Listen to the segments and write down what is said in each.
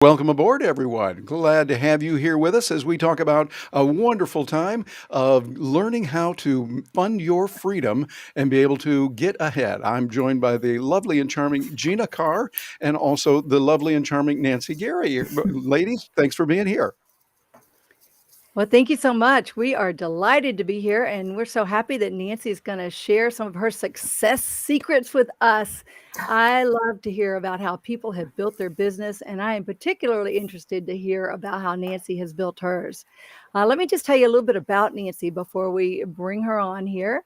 Welcome aboard, everyone. Glad to have you here with us as we talk about a wonderful time of learning how to fund your freedom and be able to get ahead. I'm joined by the lovely and charming Gina Carr and also the lovely and charming Nancy Giere. Ladies, thanks for being here. Well, thank you so much. We are delighted to be here, and we're so happy that Nancy is going to share some of her success secrets with us. I love to hear about how people have built their business, and I am particularly interested to hear about how Nancy has built hers. Let me just tell you a little bit about Nancy before we bring her on here.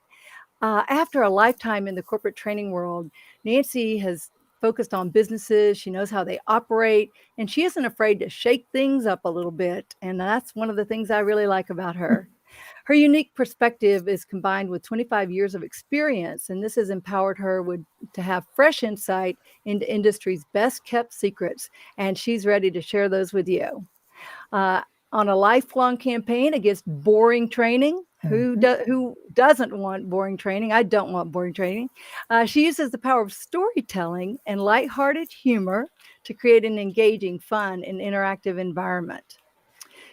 After a lifetime in the corporate training world, Nancy has focused on businesses. She knows how they operate, and she isn't afraid to shake things up a little bit. And that's one of the things I really like about her. Her unique perspective is combined with 25 years of experience, and this has empowered her to have fresh insight into industry's best kept secrets. And she's ready to share those with you. Uh, on a lifelong campaign against boring training. Who doesn't want boring training? I don't want boring training. She uses the power of storytelling and lighthearted humor to create an engaging, fun, and interactive environment.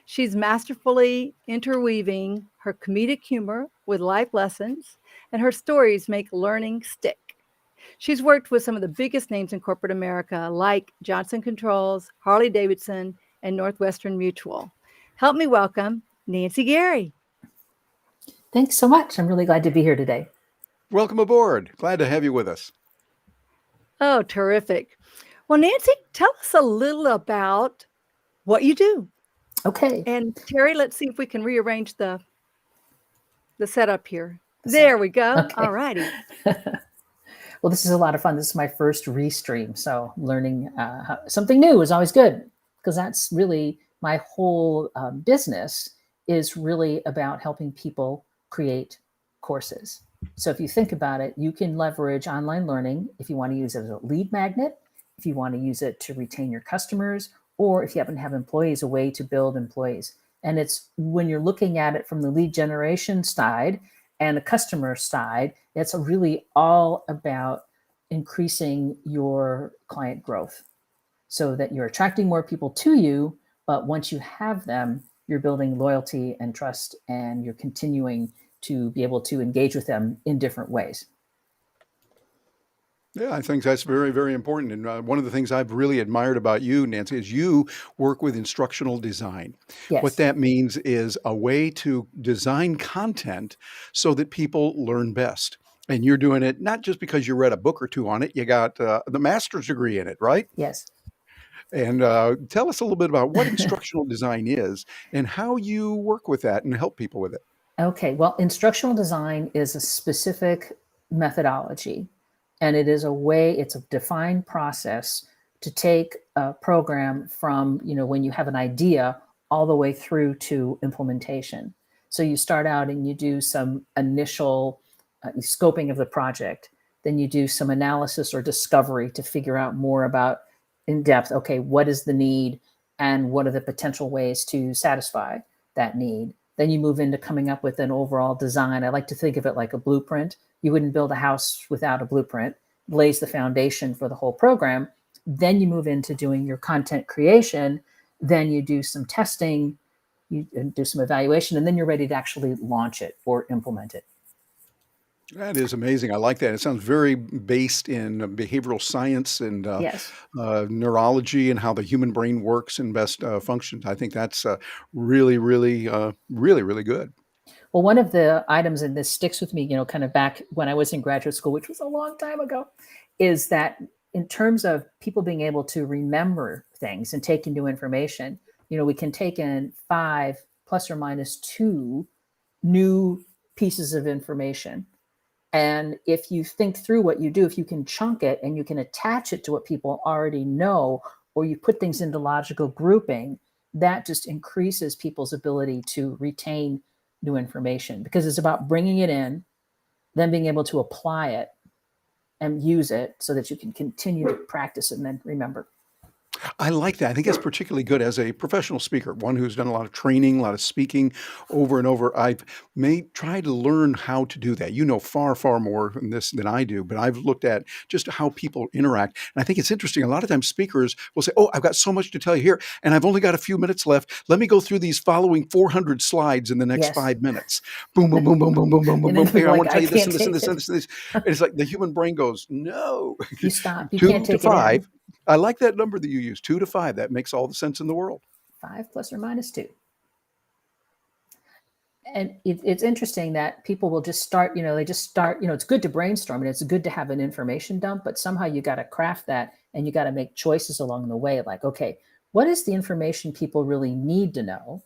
She's masterfully interweaving her comedic humor with life lessons, and her stories make learning stick. She's worked with some of the biggest names in corporate America, like Johnson Controls, Harley Davidson, and Northwestern Mutual. Help me welcome Nancy Giere. Thanks so much. I'm really glad to be here today. Welcome aboard. Glad to have you with us. Oh, terrific. Well, Nancy, tell us a little about what you do. Okay. And Terry, let's see if we can rearrange the setup here. There we go. Okay. All righty. Well, this is a lot of fun. This is my first Restream, so learning something new is always good because that's really my whole business is really about helping people create courses. So if you think about it, you can leverage online learning if you want to use it as a lead magnet, if you want to use it to retain your customers, or if you happen to have employees, a way to build employees. And it's when you're looking at it from the lead generation side and the customer side, it's really all about increasing your client growth so that you're attracting more people to you. But once you have them, you're building loyalty and trust, and you're continuing to be able to engage with them in different ways. Yeah, I think that's very, very important. And one of the things I've really admired about you, Nancy, is you work with instructional design. Yes. What that means is a way to design content so that people learn best. And you're doing it not just because you read a book or two on it, you got the master's degree in it, right? Yes. And tell us a little bit about what instructional design is and how you work with that and help people with it. Okay, well, instructional design is a specific methodology, and it is a way, it's a defined process to take a program from, when you have an idea all the way through to implementation. So you start out and you do some initial scoping of the project, then you do some analysis or discovery to figure out more about in depth, okay, what is the need and what are the potential ways to satisfy that need. Then you move into coming up with an overall design. I like to think of it like a blueprint. You wouldn't build a house without a blueprint. It lays the foundation for the whole program. Then you move into doing your content creation. Then you do some testing, you do some evaluation, and then you're ready to actually launch it or implement it. That is amazing. I like that. It sounds very based in behavioral science and Yes. neurology and how the human brain works and best functions. I think that's really, really, really, really good. Well, one of the items, and this sticks with me, kind of back when I was in graduate school, which was a long time ago, is that in terms of people being able to remember things and take in new information, we can take in 5 plus or minus 2 new pieces of information. And if you think through what you do, if you can chunk it and you can attach it to what people already know, or you put things into logical grouping, that just increases people's ability to retain new information, because it's about bringing it in, then being able to apply it and use it so that you can continue to practice and then remember. I like that. I think that's particularly good as a professional speaker, one who's done a lot of training, a lot of speaking over and over. I've tried to learn how to do that. You know far, far more in this than I do, but I've looked at just how people interact. And I think it's interesting. A lot of times speakers will say, "Oh, I've got so much to tell you here, and I've only got a few minutes left. Let me go through these following 400 slides in the next Yes. 5 minutes." Boom, boom, boom, boom, boom, boom, boom, boom, And then boom. Here, people I are want like, to I tell you this can't and this and take this and it. this and this. And it's like the human brain goes, "No." You stop. You can't Two to take it in. five. I like that number that you use, 2 to 5. That makes all the sense in the world. 5 plus or minus 2. And it's interesting that people will just start, they just start, it's good to brainstorm and it's good to have an information dump, but somehow you got to craft that and you got to make choices along the way. Like, okay, what is the information people really need to know?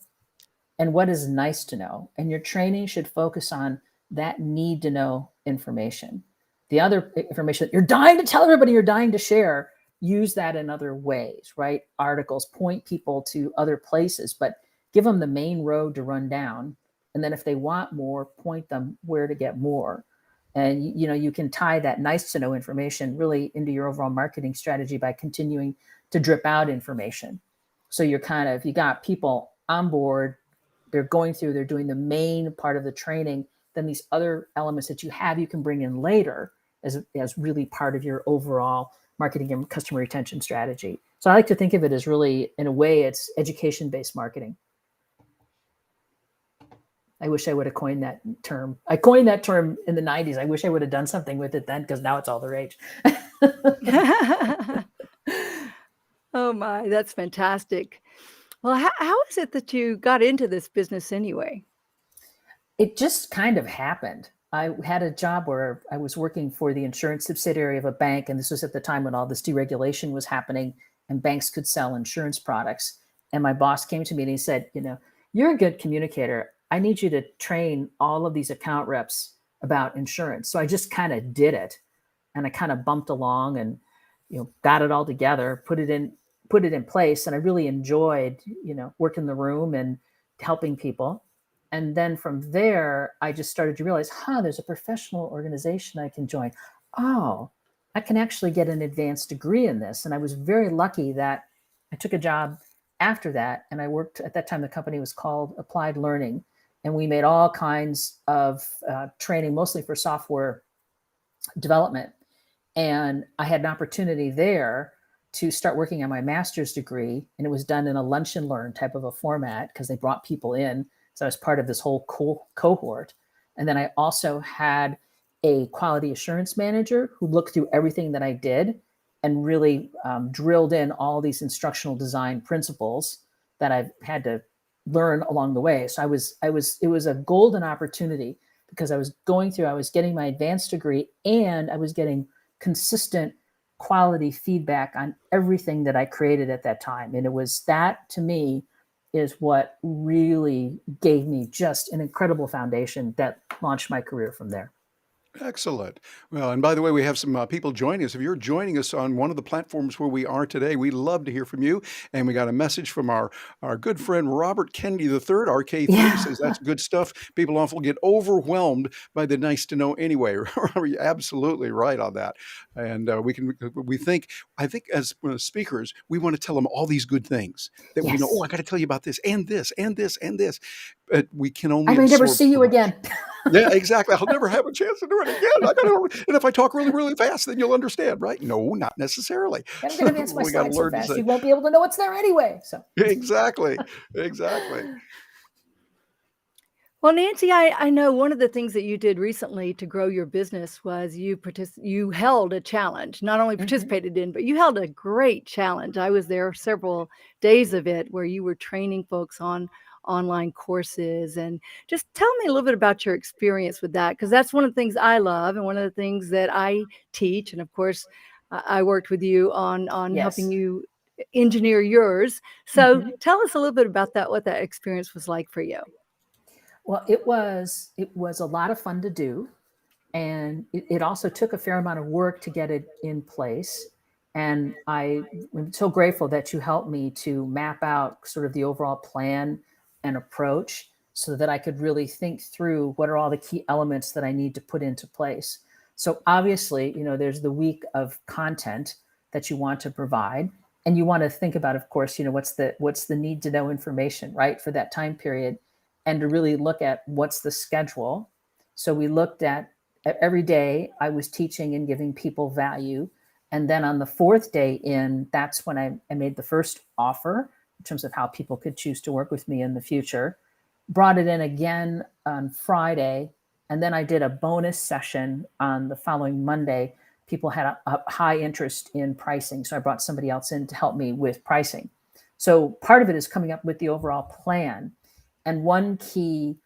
And what is nice to know? And your training should focus on that need to know information. The other information that you're dying to tell everybody, you're dying to share, use that in other ways, right? Articles, point people to other places, but give them the main road to run down. And then if they want more, point them where to get more. And you can tie that nice to know information really into your overall marketing strategy by continuing to drip out information. So you're you got people on board, they're going through, they're doing the main part of the training, then these other elements that you can bring in later as really part of your overall marketing and customer retention strategy. So I like to think of it as really, in a way, it's education-based marketing. I wish I would have coined that term. I coined that term in the 90s. I wish I would have done something with it then, because now it's all the rage. Oh my, that's fantastic. Well, how is it that you got into this business anyway? It just kind of happened. I had a job where I was working for the insurance subsidiary of a bank, and this was at the time when all this deregulation was happening and banks could sell insurance products. And my boss came to me and he said, you're a good communicator. I need you to train all of these account reps about insurance. So I just kind of did it, and I kind of bumped along and got it all together, put it in place, and I really enjoyed working the room and helping people. And then from there, I just started to realize, there's a professional organization I can join. Oh, I can actually get an advanced degree in this. And I was very lucky that I took a job after that. And I worked at that time, the company was called Applied Learning. And we made all kinds of training, mostly for software development. And I had an opportunity there to start working on my master's degree. And it was done in a lunch and learn type of a format because they brought people in. So I was part of this whole cohort. And then I also had a quality assurance manager who looked through everything that I did and really drilled in all these instructional design principles that I've had to learn along the way. So it was a golden opportunity because I was getting my advanced degree and I was getting consistent quality feedback on everything that I created at that time. And it was that, to me, is what really gave me just an incredible foundation that launched my career from there. Excellent. Well, and by the way, we have some people joining us. If you're joining us on one of the platforms where we are today, we'd love to hear from you. And we got a message from our good friend Robert Kennedy III, RK3, Yeah. says that's good stuff. People often get overwhelmed by the nice to know anyway. You're absolutely right on that. And I think as speakers, we want to tell them all these good things that we know. Yes. Oh, I got to tell you about this and this and this and this. But we can I only may never absorb see so you much. again. Yeah, exactly. I'll never have a chance to do it again. And if I talk really, really fast, then you'll understand, right? No, not necessarily. I'm going to advance my We got to slides so learn to fast say you won't be able to know what's there anyway. So exactly, exactly. Well, Nancy, I know one of the things that you did recently to grow your business was you held a challenge, not only participated in, but you held a great challenge. I was there several days of it where you were training folks on online courses. And just tell me a little bit about your experience with that, because that's one of the things I love and one of the things that I teach. And of course, I worked with you on helping you engineer yours. So tell us a little bit about that, what that experience was like for you. Well, it was a lot of fun to do. And it also took a fair amount of work to get it in place. And I'm so grateful that you helped me to map out sort of the overall plan and approach so that I could really think through what are all the key elements that I need to put into place. So obviously, there's the week of content that you want to provide. And you want to think about, of course, what's the need to know information, right, for that time period, and to really look at what's the schedule. So we looked at every day I was teaching and giving people value. And then on the fourth day in, that's when I made the first offer in terms of how people could choose to work with me in the future. Brought it in again on Friday. And then I did a bonus session on the following Monday. People had a high interest in pricing. So I brought somebody else in to help me with pricing. So part of it is coming up with the overall plan. And one key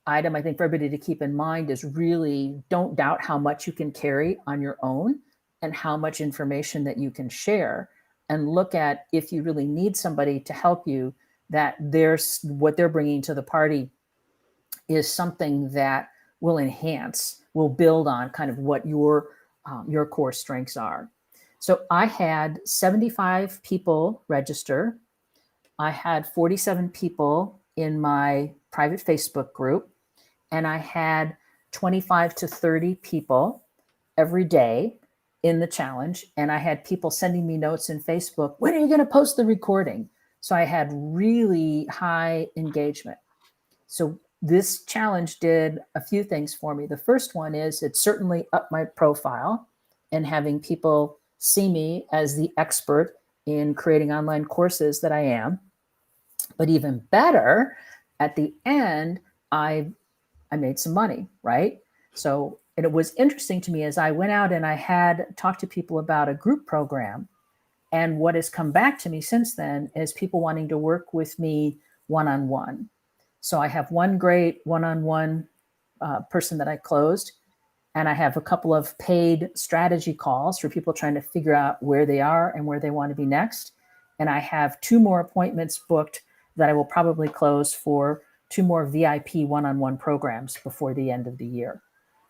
item I think for everybody to keep in mind is really don't doubt how much you can carry on your own and how much information that you can share, and look at if you really need somebody to help you, that there's what they're bringing to the party is something that will enhance, will build on kind of what your core strengths are. So I had 75 people register. I had 47 people in my private Facebook group, and I had 25 to 30 people every day in the challenge. And I had people sending me notes in Facebook, when are you going to post the recording? So I had really high engagement. So this challenge did a few things for me. The first one is it certainly upped my profile and having people see me as the expert in creating online courses that I am. But even better, at the end, I made some money, right? So, and it was interesting to me as I went out and I had talked to people about a group program. And what has come back to me since then is people wanting to work with me one-on-one. So I have one great one-on-one person that I closed, and I have a couple of paid strategy calls for people trying to figure out where they are and where they want to be next. And I have 2 more appointments booked that I will probably close for 2 more VIP one-on-one programs before the end of the year.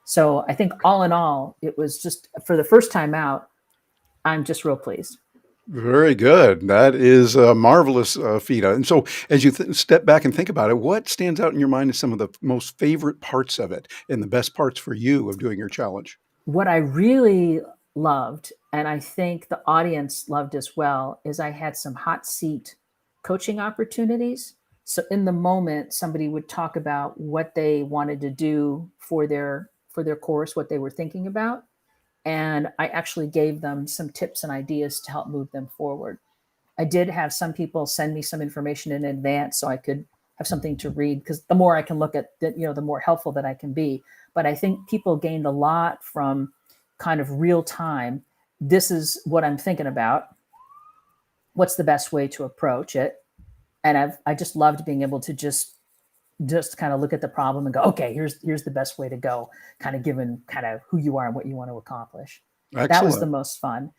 So I think all in all, it was just, for the first time out, I'm just real pleased. Very good. That is a marvelous feat. And so, as you step back and think about it, what stands out in your mind as some of the most favorite parts of it and the best parts for you of doing your challenge? What I really loved, and I think the audience loved as well, is I had some hot seat coaching opportunities. So in the moment, somebody would talk about what they wanted to do for their course, what they were thinking about. And I actually gave them some tips and ideas to help move them forward. I did have some people send me some information in advance so I could have something to read, because the more I can look at that, the more helpful that I can be. But I think people gained a lot from kind of real time. This is what I'm thinking about. What's the best way to approach it? And I just loved being able to just kind of look at the problem and go, okay, here's the best way to go, kind of given kind of who you are and what you want to accomplish. That was the Excellent. most fun.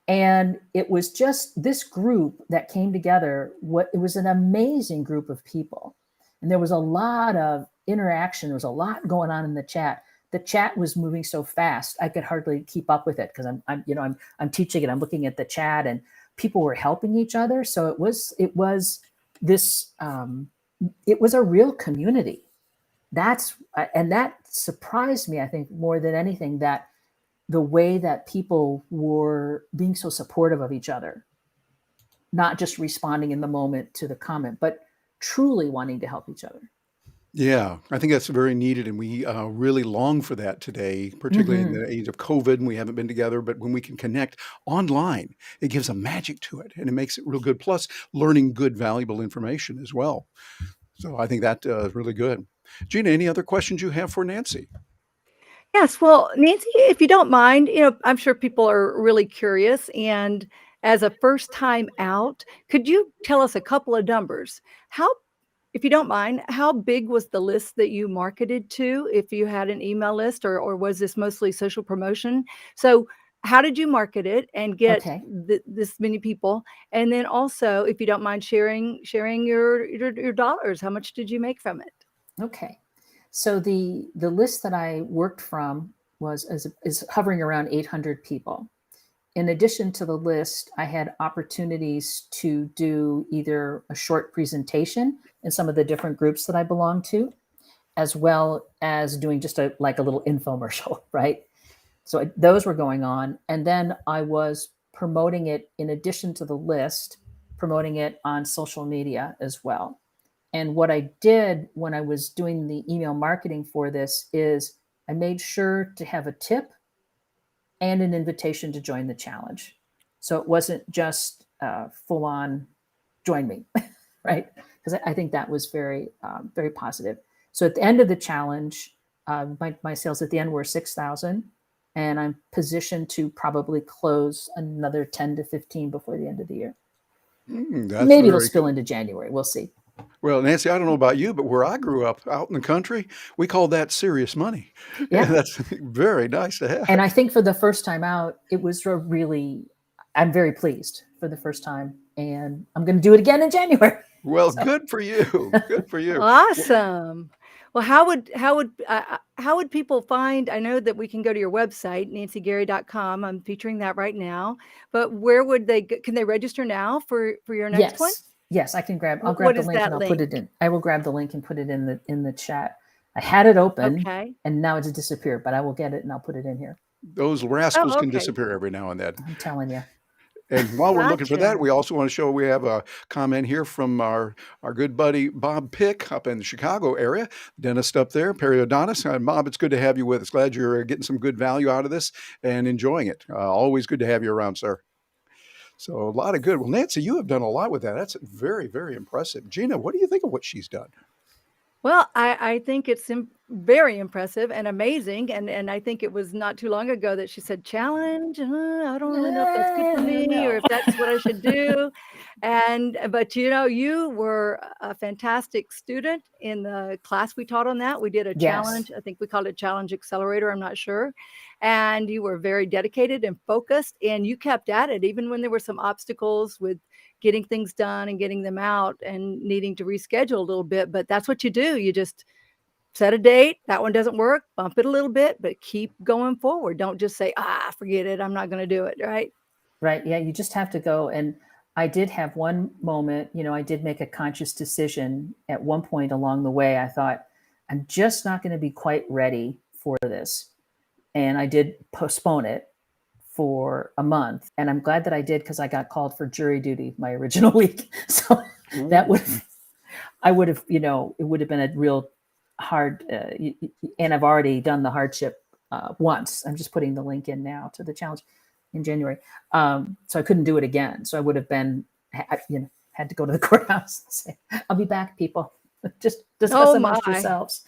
And it was just this group that came together. It was an amazing group of people. And there was a lot of interaction. There was a lot going on in the chat. The chat was moving so fast, I could hardly keep up with it because I'm teaching and I'm looking at the chat, and people were helping each other. So it was this it was a real community. And that surprised me, I think, more than anything, that the way that people were being so supportive of each other, not just responding in the moment to the comment, but truly wanting to help each other. Yeah, I think that's very needed, and we really long for that today, particularly in Mm-hmm. the age of COVID, and we haven't been together. But when we can connect online, it gives a magic to it, and it makes it real good. Plus, learning good, valuable information as well. So I think that is really good. Gina, any other questions you have for Nancy? Yes, well, Nancy, if you don't mind, I'm sure people are really curious, and as a first time out, could you tell us a couple of numbers? How If you don't mind, how big was the list that you marketed to, if you had an email list, or was this mostly social promotion? So how did you market it and get Okay. this many people? And then also, if you don't mind sharing your dollars, how much did you make from it? Okay. So the list that I worked from is hovering around 800 people. In addition to the list, I had opportunities to do either a short presentation in some of the different groups that I belong to, as well as doing just like a little infomercial, right? So those were going on. And then I was promoting it in addition to the list, promoting it on social media as well. And what I did when I was doing the email marketing for this is I made sure to have a tip and an invitation to join the challenge. So it wasn't just full on join me, right? Because I think that was very positive. So at the end of the challenge, my sales at the end were 6,000, and I'm positioned to probably close another 10 to 15 before the end of the year. That's Maybe it'll very spill good. into January. We'll see. Well, Nancy, I don't know about you, but where I grew up out in the country, we call that serious money. And Yeah. that's very nice to have. And I think for the first time out, it was I'm very pleased for the first time. And I'm going to do it again in January. Well, So, good for you. Good for you. Awesome. Well, how would people find? I know that we can go to your website, nancygiere.com. I'm featuring that right now. But where would they can they register now for your next one? yes, I can I'll grab What the is link that and I'll put it link? in. I will grab the link and put it in the chat. I had it open Okay. and now it's disappeared, but I will get it and I'll put it in here. Those rascals Oh, can okay. disappear every now and then. I'm telling you. And while we're looking for that, Gotcha. we also want to show we have a comment here from our good buddy Bob Pick up in the Chicago area, dentist up there, periodontist. Bob, it's good to have you with us. Glad you're getting some good value out of this and enjoying it. Always good to have you around, sir. So a lot of good. Well, Nancy, you have done a lot with that. That's very, very impressive. Gina, what do you think of what she's done? Well, I think it's very impressive and amazing, and I think it was not too long ago that she said, "Challenge? I don't really know if that's good for me or No. if that's what I should do." But you were a fantastic student in the class we taught on that. We did a Yes. challenge. I think we called it Challenge Accelerator. I'm not sure. And you were very dedicated and focused, and you kept at it even when there were some obstacles with getting things done and getting them out and needing to reschedule a little bit. But that's what you do. You just set a date. That one doesn't work. Bump it a little bit, but keep going forward. Don't just say, forget it. I'm not going to do it. Right. Right. Yeah. You just have to go. And I did have one moment, I did make a conscious decision at one point along the way. I thought, I'm just not going to be quite ready for this. And I did postpone it for a month. And I'm glad that I did because I got called for jury duty my original week. So that I would have, it would have been a real hard, and I've already done the hardship once. I'm just putting the link in now to the challenge in January. So I couldn't do it again. So I would have had to go to the courthouse and say, I'll be back, people. Just discuss Oh amongst my, yourselves.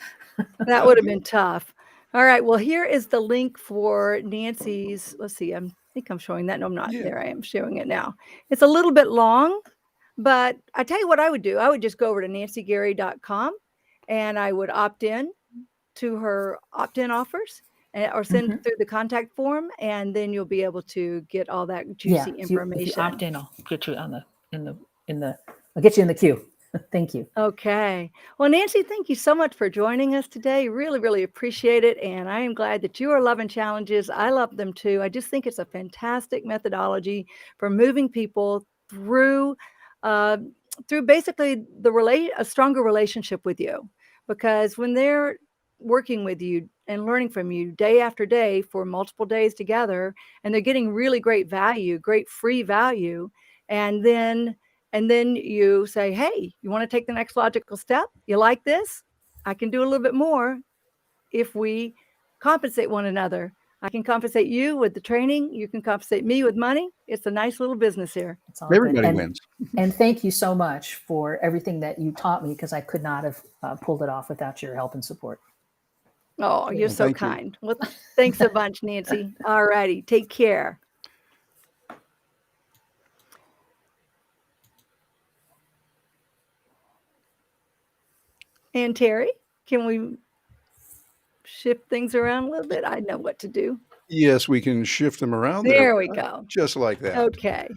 that would have been tough. All right. Well, here is the link for Nancy's. Let's see. I think I'm showing that. No, I'm not. Yeah. There I am showing it now. It's a little bit long, but I tell you what I would do. I would just go over to nancygiere.com and I would opt in to her opt-in offers or send through the contact form, and then you'll be able to get all that juicy information. If you opt in, I'll get you I'll get you in the queue. Thank you. Okay. Well, Nancy, thank you so much for joining us today. Really, really appreciate it. And I am glad that you are loving challenges. I love them too. I just think it's a fantastic methodology for moving people through basically a stronger relationship with you. Because when they're working with you and learning from you day after day for multiple days together, and they're getting really great value, great free value, and then you say, hey, you want to take the next logical step? You like this? I can do a little bit more if we compensate one another. I can compensate you with the training. You can compensate me with money. It's a nice little business here. It's all Everybody good. wins. And thank you so much for everything that you taught me, because I could not have pulled it off without your help and support. Oh, you're so Thank you. kind. Well, thanks a bunch, Nancy. All righty. Take care. And Terry, can we shift things around a little bit? I know what to do. Yes, we can shift them around. There we go. Just like that. Okay.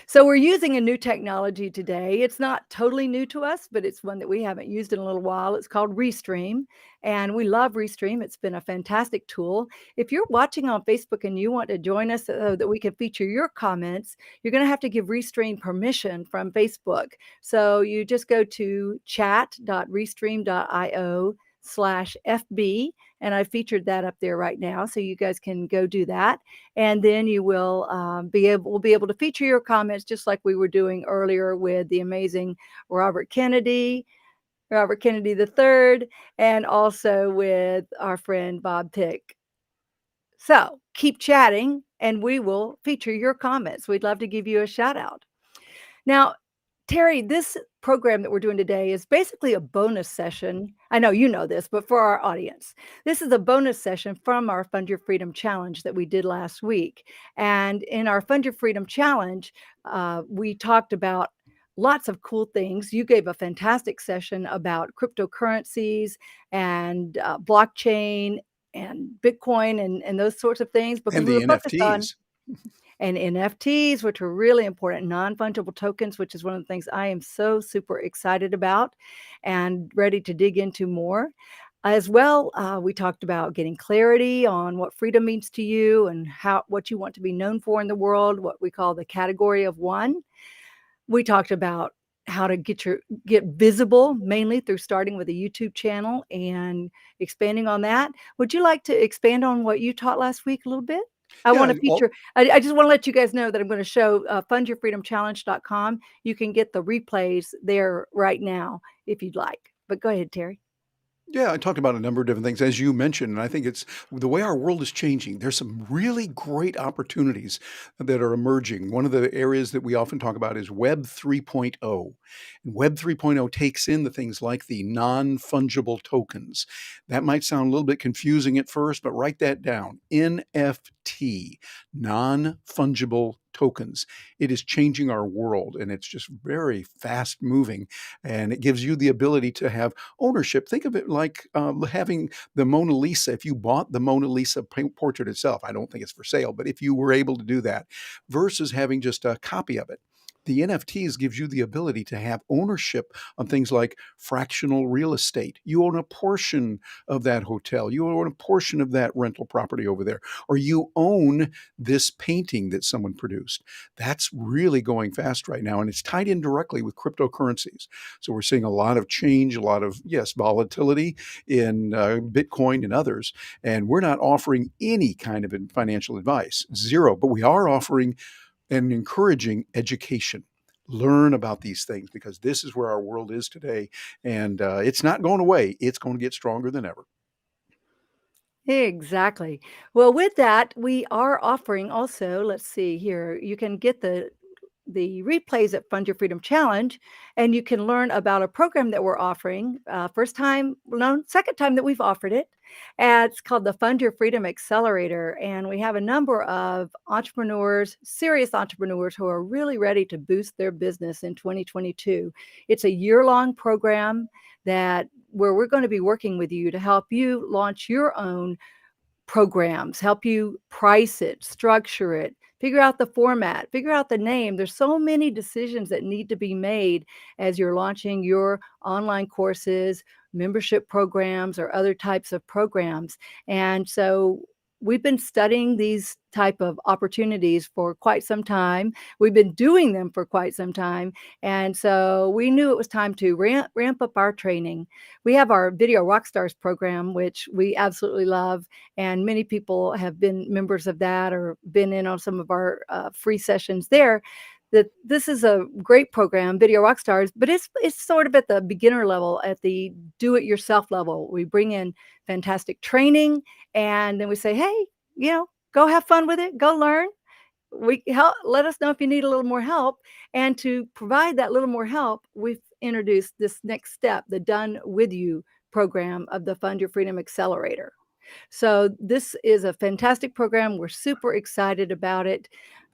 So we're using a new technology today. It's not totally new to us, but it's one that we haven't used in a little while. It's called Restream, and we love Restream. It's been a fantastic tool. If you're watching on Facebook and you want to join us so that we can feature your comments, you're going to have to give Restream permission from Facebook. So you just go to chat.restream.io loiss.com/FB, and I featured that up there right now, so you guys can go do that. And then you will we'll be able to feature your comments just like we were doing earlier with the amazing Robert Kennedy, III, and also with our friend Bob Pick. So keep chatting and we will feature your comments. We'd love to give you a shout out. Now, Terry, this program that we're doing today is basically a bonus session. I know you know this, but for our audience, this is a bonus session from our Fund Your Freedom Challenge that we did last week. And in our Fund Your Freedom Challenge, we talked about lots of cool things. You gave a fantastic session about cryptocurrencies and blockchain and Bitcoin and those sorts of things because And we the were focused on NFTs. and NFTs, which are really important, non-fungible tokens, which is one of the things I am so super excited about and ready to dig into more. As well, we talked about getting clarity on what freedom means to you and what you want to be known for in the world, what we call the category of one. We talked about how to get visible, mainly through starting with a YouTube channel and expanding on that. Would you like to expand on what you taught last week a little bit? I want Yeah, to feature, I just want to let you guys know that I'm going to show fundyourfreedomchallenge.com. You can get the replays there right now if you'd like. But go ahead, Terry. Yeah, I talked about a number of different things, as you mentioned, and I think it's the way our world is changing. There's some really great opportunities that are emerging. One of the areas that we often talk about is Web 3.0. And Web 3.0 takes in the things like the non-fungible tokens. That might sound a little bit confusing at first, but write that down. NFT, non-fungible tokens. It is changing our world, and it's just very fast moving, and it gives you the ability to have ownership. Think of it like having the Mona Lisa. If you bought the Mona Lisa portrait itself, I don't think it's for sale, but if you were able to do that versus having just a copy of it, the NFTs gives you the ability to have ownership on things like fractional real estate. You own a portion of that hotel. You own a portion of that rental property over there, or you own this painting that someone produced. That's really going fast right now, and it's tied in directly with cryptocurrencies. So we're seeing a lot of change, a lot of, yes, volatility in Bitcoin and others. And we're not offering any kind of financial advice, zero, but we are offering and encouraging education. Learn about these things because this is where our world is today. And it's not going away. It's going to get stronger than ever. Exactly. Well, with that, we are offering also, let's see here, you can get the replays at Fund Your Freedom Challenge, and you can learn about a program that we're offering. Second time that we've offered it. And it's called the Fund Your Freedom Accelerator. And we have a number of entrepreneurs, serious entrepreneurs, who are really ready to boost their business in 2022. It's a year-long program where we're going to be working with you to help you launch your own programs, help you price it, structure it, figure out the format, figure out the name. There's so many decisions that need to be made as you're launching your online courses, membership programs, or other types of programs. And so we've been studying these type of opportunities for quite some time. We've been doing them for quite some time. And so we knew it was time to ramp up our training. We have our Video Rockstars program, which we absolutely love. And many people have been members of that or been in on some of our free sessions there. That this is a great program, Video Rockstars, but it's sort of at the beginner level, at the do-it-yourself level. We bring in fantastic training, and then we say, hey, go have fun with it, go learn. Let us know if you need a little more help. And to provide that little more help, we've introduced this next step, the Done With You program of the Fund Your Freedom Accelerator. So this is a fantastic program. We're super excited about it.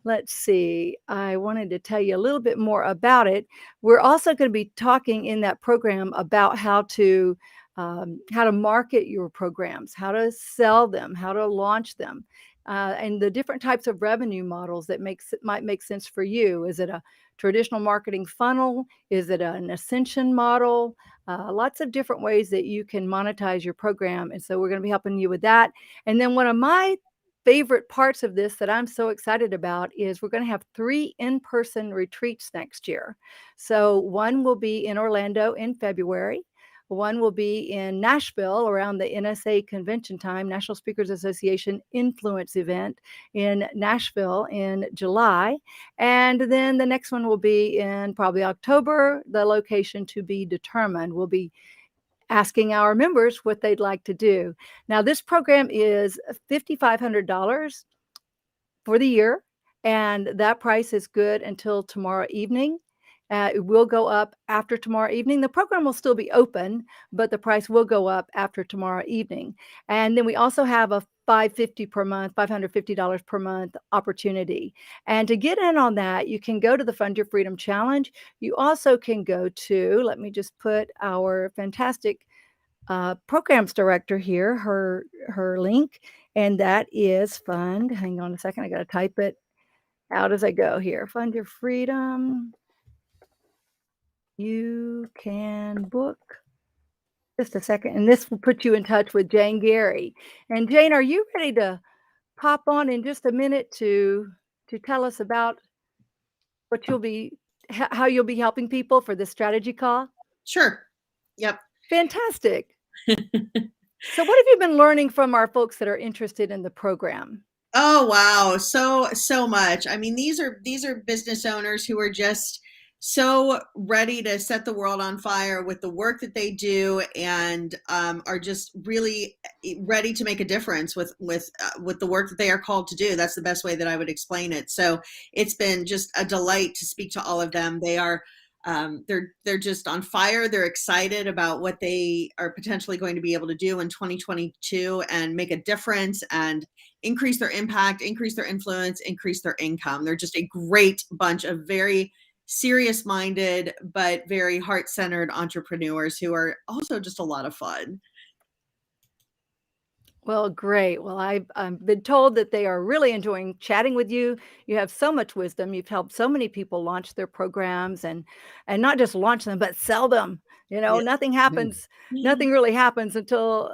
Let's see. I wanted to tell you a little bit more about it. We're also going to be talking in that program about how to market your programs, how to sell them, how to launch them, and the different types of revenue models that might make sense for you. Is it a traditional marketing funnel? Is it an ascension model? Lots of different ways that you can monetize your program. And so we're going to be helping you with that. And then one of my favorite parts of this that I'm so excited about is we're going to have 3 in-person retreats next year. So one will be in Orlando in February. One will be in Nashville around the NSA convention time, National Speakers Association Influence event in Nashville in July. And then the next one will be in probably October, the location to be determined. We'll be asking our members what they'd like to do. Now, this program is $5,500 for the year, and that price is good until tomorrow evening. It will go up after tomorrow evening. The program will still be open, but the price will go up after tomorrow evening. And then we also have a $550 per month, $550 per month opportunity. And to get in on that, you can go to the Fund Your Freedom Challenge. You also can go to, let me just put our fantastic programs director here, her link, and that is fund. Hang on a second, I got to type it out as I go here. Fund Your Freedom. You can book. Just a second, and this will put you in touch with Jane Giere. And Jane, are you ready to pop on in just a minute to tell us about what you'll be, how you'll be helping people for the strategy call? Sure. Yep. Fantastic. So what have you been learning from our folks that are interested in the program? Oh, wow. So much. I mean, these are business owners who are just so ready to set the world on fire with the work that they do, and are just really ready to make a difference with the work that they are called to do. That's the best way that I would explain it. So it's been just a delight to speak to all of them. They are they're just on fire. They're excited about what they are potentially going to be able to do in 2022 and make a difference and increase their impact, increase their influence, increase their income. They're just a great bunch of very serious-minded but very heart-centered entrepreneurs who are also just a lot of fun. Well, great. Well, I've been told that they are really enjoying chatting with you. You have so much wisdom. You've helped so many people launch their programs and not just launch them, but sell them. You know, Yeah. nothing happens, nothing really happens until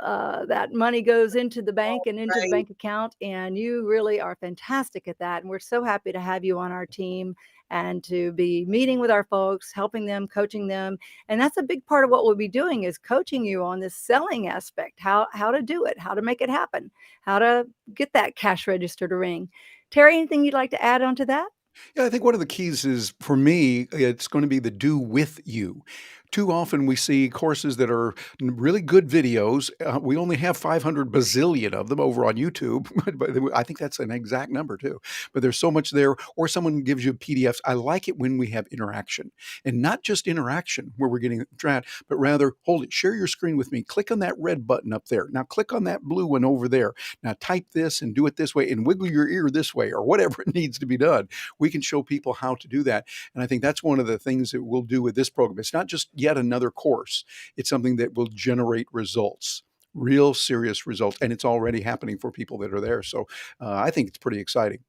that money goes into the bank and into the Right. bank account. And you really are fantastic at that. And we're so happy to have you on our team and to be meeting with our folks, helping them, coaching them. And that's a big part of what we'll be doing is coaching you on this selling aspect, how to do it, how to make it happen, how to get that cash register to ring. Terry, anything you'd like to add on to that? Yeah, I think one of the keys is, for me, it's going to be the do with you. Too often we see courses that are really good videos. We only have 500 bazillion of them over on YouTube. But I think that's an exact number too. But there's so much there. Or someone gives you PDFs. I like it when we have interaction, and not just interaction where we're getting chat, but rather, hold it, share your screen with me. Click on that red button up there. Now click on that blue one over there. Now type this and do it this way and wiggle your ear this way, or whatever it needs to be done. We can show people how to do that. And I think that's one of the things that we'll do with this program. It's not just yet another course. It's something that will generate results, real serious results. And it's already happening for people that are there. So I think it's pretty exciting.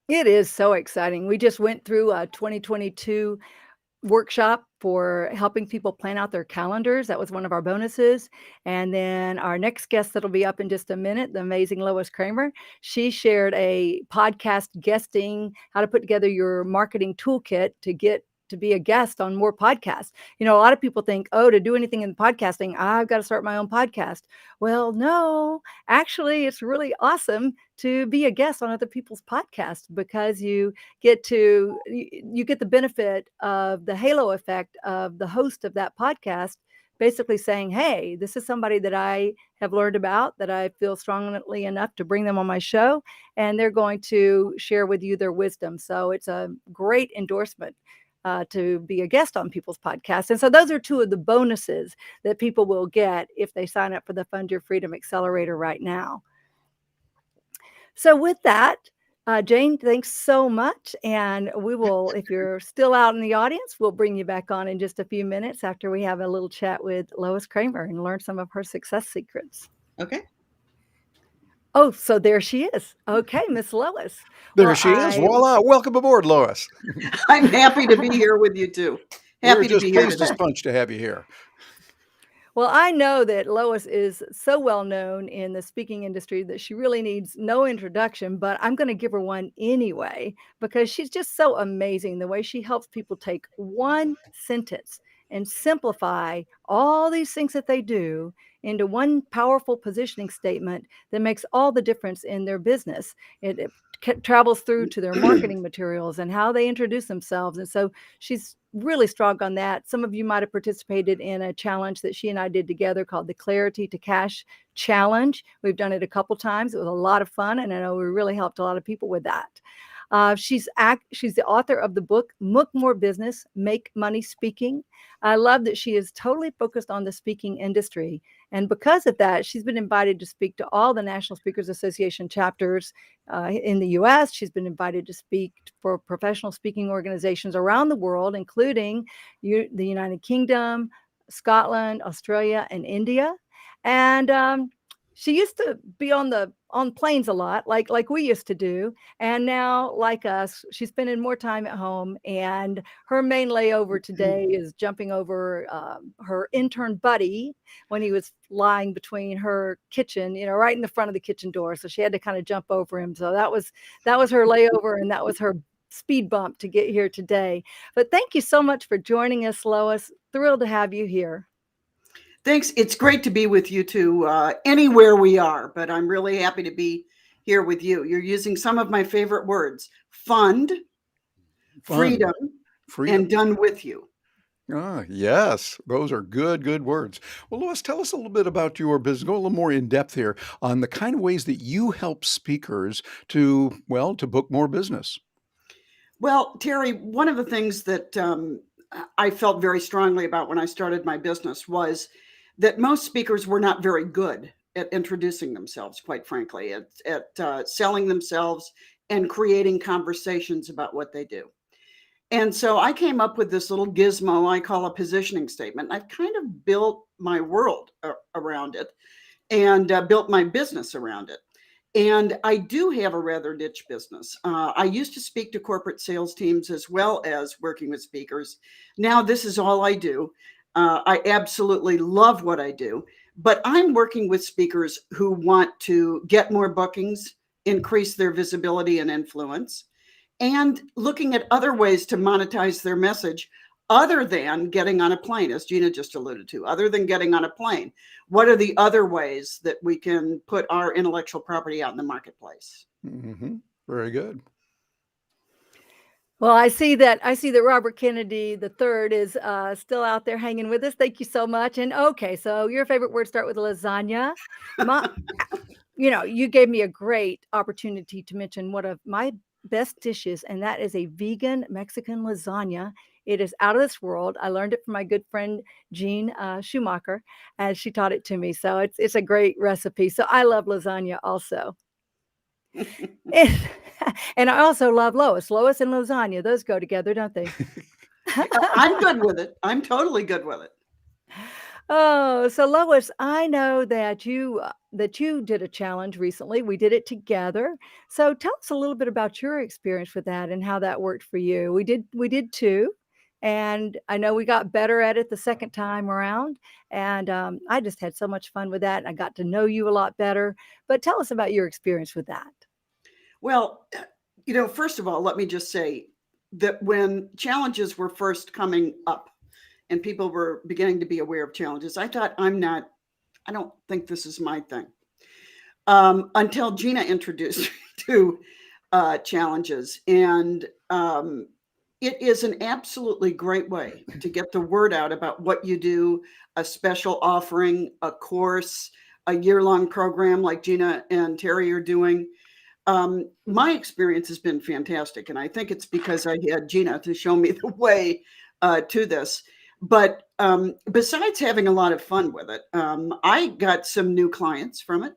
It is so exciting. We just went through a 2022 workshop for helping people plan out their calendars. That was one of our bonuses. And then our next guest that'll be up in just a minute, the amazing Lois Kramer, she shared a podcast guesting, how to put together your marketing toolkit to get to be a guest on more podcasts. You know, a lot of people think, oh, to do anything in podcasting, I've got to start my own podcast. Well, no, actually, it's really awesome to be a guest on other people's podcasts because you get the benefit of the halo effect of the host of that podcast basically saying, hey, this is somebody that I have learned about, that I feel strongly enough to bring them on my show, and they're going to share with you their wisdom. So it's a great endorsement to be a guest on people's podcasts. And so those are two of the bonuses that people will get if they sign up for the Fund Your Freedom Accelerator right now. So with that, Jane, thanks so much. And we will, if you're still out in the audience, we'll bring you back on in just a few minutes after we have a little chat with Lois Kramer and learn some of her success secrets. Okay. Oh, so there she is. Okay, Miss Lois. There she is. Voila. Welcome aboard, Lois. I'm happy to be here with you too. Happy We're to just be here pleased as today. punch to have you here. Well, I know that Lois is so well known in the speaking industry that she really needs no introduction, but I'm going to give her one anyway, because she's just so amazing the way she helps people take one sentence and simplify all these things that they do into one powerful positioning statement that makes all the difference in their business. It travels through to their marketing materials and how they introduce themselves. And so she's really strong on that. Some of you might have participated in a challenge that she and I did together called the Clarity to Cash Challenge. We've done it a couple times. It was a lot of fun, and I know we really helped a lot of people with that. She's the author of the book Mook More Business, Make Money Speaking. I love that she is totally focused on the speaking industry. And because of that, she's been invited to speak to all the National Speakers Association chapters in the US. She's been invited to speak for professional speaking organizations around the world, including the United Kingdom, Scotland, Australia, and India. And she used to be on planes a lot, like we used to do. And now, like us, she's spending more time at home. And her main layover today is jumping over her intern buddy when he was lying between her kitchen, right in the front of the kitchen door. So she had to kind of jump over him. So that was her layover, and that was her speed bump to get here today. But thank you so much for joining us, Lois. Thrilled to have you here. Thanks. It's great to be with you two anywhere we are, but I'm really happy to be here with you. You're using some of my favorite words: fund, freedom, and done with you. Ah, yes, those are good words. Well, Lois, tell us a little bit about your business. Go a little more in depth here on the kind of ways that you help speakers to book more business. Well, Terry, one of the things that I felt very strongly about when I started my business was that most speakers were not very good at introducing themselves, quite frankly, at selling themselves and creating conversations about what they do. And so I came up with this little gizmo I call a positioning statement. I've kind of built my world around it and built my business around it. And I do have a rather niche business. I used to speak to corporate sales teams as well as working with speakers. Now this is all I do. I absolutely love what I do, but I'm working with speakers who want to get more bookings, increase their visibility and influence, and looking at other ways to monetize their message other than getting on a plane, as Gina just alluded to, other than getting on a plane. What are the other ways that we can put our intellectual property out in the marketplace? Mm-hmm. Very good. Well, I see that Robert Kennedy III is still out there hanging with us. Thank you so much. And okay, so your favorite words start with lasagna. You gave me a great opportunity to mention one of my best dishes, and that is a vegan Mexican lasagna. It is out of this world. I learned it from my good friend Gina Schumacher, and she taught it to me. So it's a great recipe. So I love lasagna also. And I also love Lois. Lois and lasagna, those go together, don't they? I'm good with it. I'm totally good with it. Oh, so Lois, I know that you did a challenge recently. We did it together. So tell us a little bit about your experience with that and how that worked for you. We did two, and I know we got better at it the second time around. And I just had so much fun with that, and I got to know you a lot better. But tell us about your experience with that. Well, first of all, let me just say that when challenges were first coming up and people were beginning to be aware of challenges, I thought, I don't think this is my thing. Until Gina introduced me to challenges. And it is an absolutely great way to get the word out about what you do, a special offering, a course, a year-long program like Gina and Terry are doing. My experience has been fantastic. And I think it's because I had Gina to show me the way to this. But besides having a lot of fun with it, I got some new clients from it,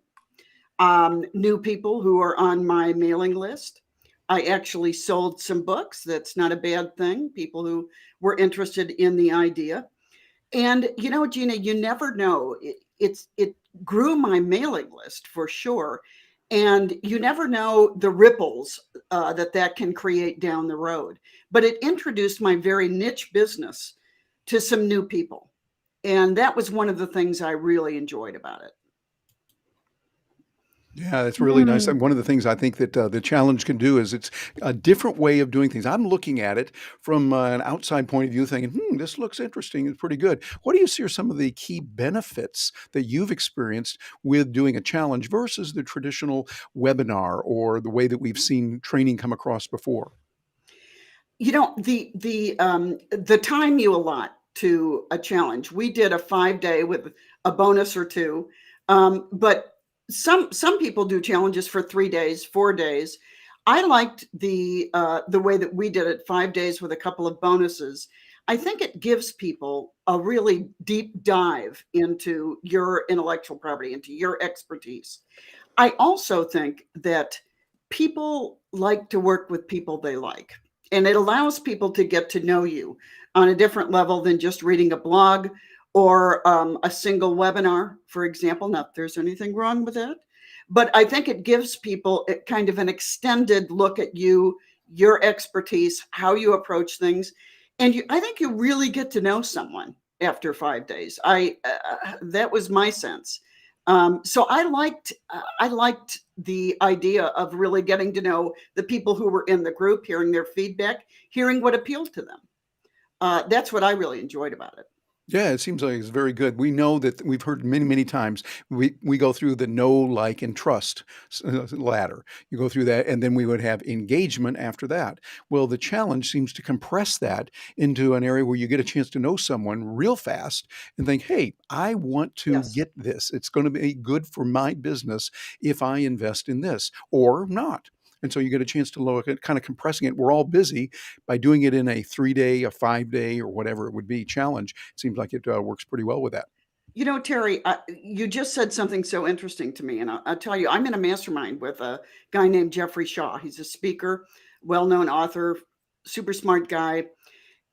new people who are on my mailing list. I actually sold some books. That's not a bad thing. People who were interested in the idea. And, Gina, you never know. It grew my mailing list for sure. And you never know the ripples that can create down the road. But it introduced my very niche business to some new people. And that was one of the things I really enjoyed about it. Yeah, that's really nice. Mm. And one of the things I think that the challenge can do is it's a different way of doing things. I'm looking at it from an outside point of view, thinking, this looks interesting. It's pretty good. What do you see are some of the key benefits that you've experienced with doing a challenge versus the traditional webinar or the way that we've seen training come across before? You know, the time you allot to a challenge. We did a 5-day with a bonus or two, but some people do challenges for 3 days, 4 days. I liked the way that we did it, 5 days with a couple of bonuses. I think it gives people a really deep dive into your intellectual property, into your expertise. I also think that people like to work with people they like, and it allows people to get to know you on a different level than just reading a blog or a single webinar, for example. Not that there's anything wrong with that, but I think it gives people kind of an extended look at you, your expertise, how you approach things, and I think you really get to know someone after 5 days. That was my sense. So I liked the idea of really getting to know the people who were in the group, hearing their feedback, hearing what appealed to them. That's what I really enjoyed about it. Yeah, it seems like it's very good. We know that we've heard many, many times. We go through the know, like, and trust ladder. You go through that, and then we would have engagement after that. Well, the challenge seems to compress that into an area where you get a chance to know someone real fast and think, "Hey, I want to Yes. get this. It's going to be good for my business if I invest in this or not." And so you get a chance to look at kind of compressing it. We're all busy by doing it in a 3-day, a 5-day, or whatever it would be challenge. Seems like it works pretty well with that. You know, Terry, you just said something so interesting to me. And I'll tell you, I'm in a mastermind with a guy named Jeffrey Shaw. He's a speaker, well known author, super smart guy.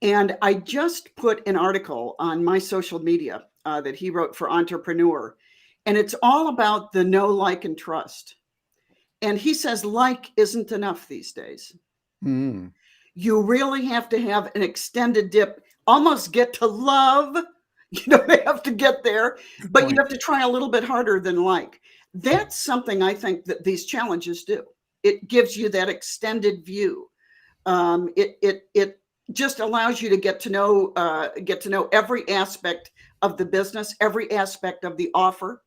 And I just put an article on my social media that he wrote for Entrepreneur. And it's all about the know, like, and trust. And he says, like isn't enough these days. Mm, You really have to have an extended dip, almost get to love. You don't have to get there, good but you point. have to try a little bit harder than like. That's something I think that these challenges do. It gives you that extended view. It just allows you to get to know every aspect of the business, every aspect of the offer